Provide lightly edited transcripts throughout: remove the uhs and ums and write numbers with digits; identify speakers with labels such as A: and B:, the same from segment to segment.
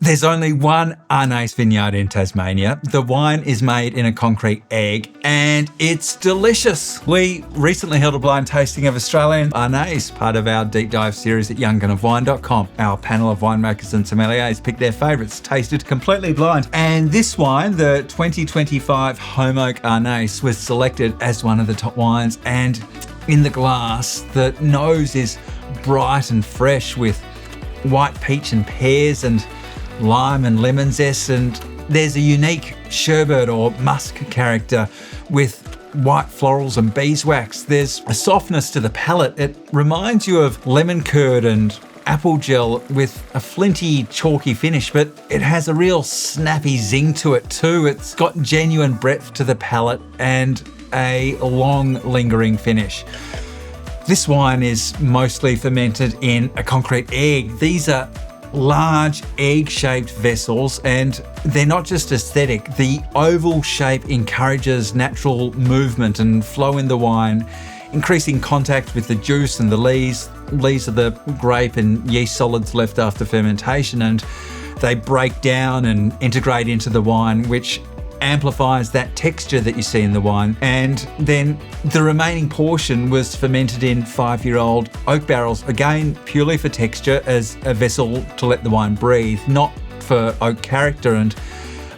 A: There's only one Arneis vineyard in Tasmania. The wine is made in a concrete egg and it's delicious. We recently held a blind tasting of Australian Arneis, part of our deep dive series at younggunofwine.com. Our panel of winemakers and sommeliers picked their favourites, tasted completely blind. And this wine, the 2025 Holm Oak Arneis, was selected as one of the top wines. And in the glass, the nose is bright and fresh with white peach and pears and lime and lemon zest, and there's a unique sherbet or musk character with white florals and beeswax. There's a softness to the palate. It reminds you of lemon curd and apple gel with a flinty, chalky finish, but it has a real snappy zing to it too. It's got genuine breadth to the palate and a long, lingering finish. This wine is mostly fermented in a concrete egg. These are large egg-shaped vessels, and they're not just aesthetic. The oval shape encourages natural movement and flow in the wine, increasing contact with the juice and the lees. Lees are the grape and yeast solids left after fermentation, and they break down and integrate into the wine, which amplifies that texture that you see in the wine. And then the remaining portion was fermented in 5-year-old oak barrels, again purely for texture, as a vessel to let the wine breathe, not for oak character. And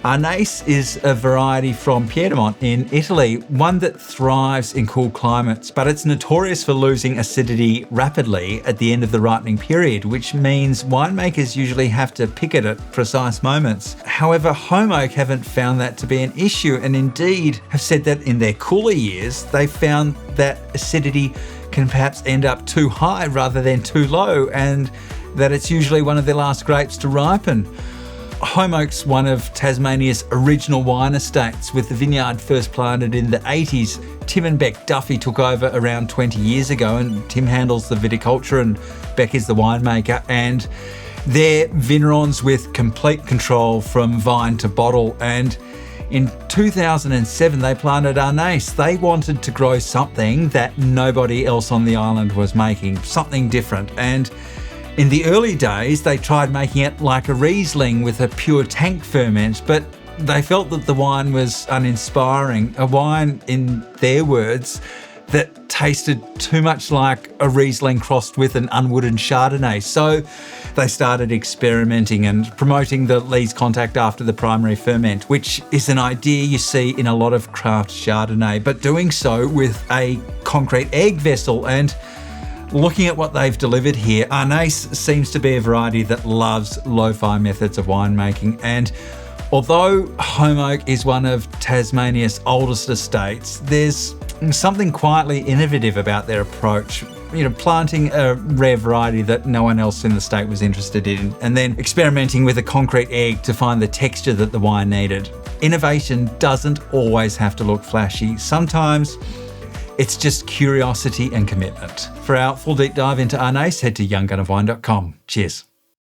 A: Arneis is a variety from Piedmont in Italy, one that thrives in cool climates, but it's notorious for losing acidity rapidly at the end of the ripening period, which means winemakers usually have to pick it at precise moments. However, Holm Oak haven't found that to be an issue, and indeed have said that in their cooler years, they found that acidity can perhaps end up too high rather than too low, and that it's usually one of their last grapes to ripen. Holm Oak's one of Tasmania's original wine estates, with the vineyard first planted in the 80s. Tim and Bec Duffy took over around 20 years ago, and Tim handles the viticulture and Bec is the winemaker, and they're vignerons with complete control from vine to bottle. And in 2007, they planted Arneis. They wanted to grow something that nobody else on the island was making, something different. And in the early days, they tried making it like a riesling with a pure tank ferment, but they felt that the wine was uninspiring. A wine, in their words, that tasted too much like a riesling crossed with an unwooden Chardonnay. So they started experimenting and promoting the lees contact after the primary ferment, which is an idea you see in a lot of craft Chardonnay, but doing so with a concrete egg vessel. And looking at what they've delivered here, Arneis seems to be a variety that loves lo-fi methods of winemaking. And although Holm Oak is one of Tasmania's oldest estates, there's something quietly innovative about their approach. Planting a rare variety that no one else in the state was interested in, and then experimenting with a concrete egg to find the texture that the wine needed. Innovation doesn't always have to look flashy. Sometimes it's just curiosity and commitment. For our full deep dive into Arneis, head to younggunofwine.com. Cheers.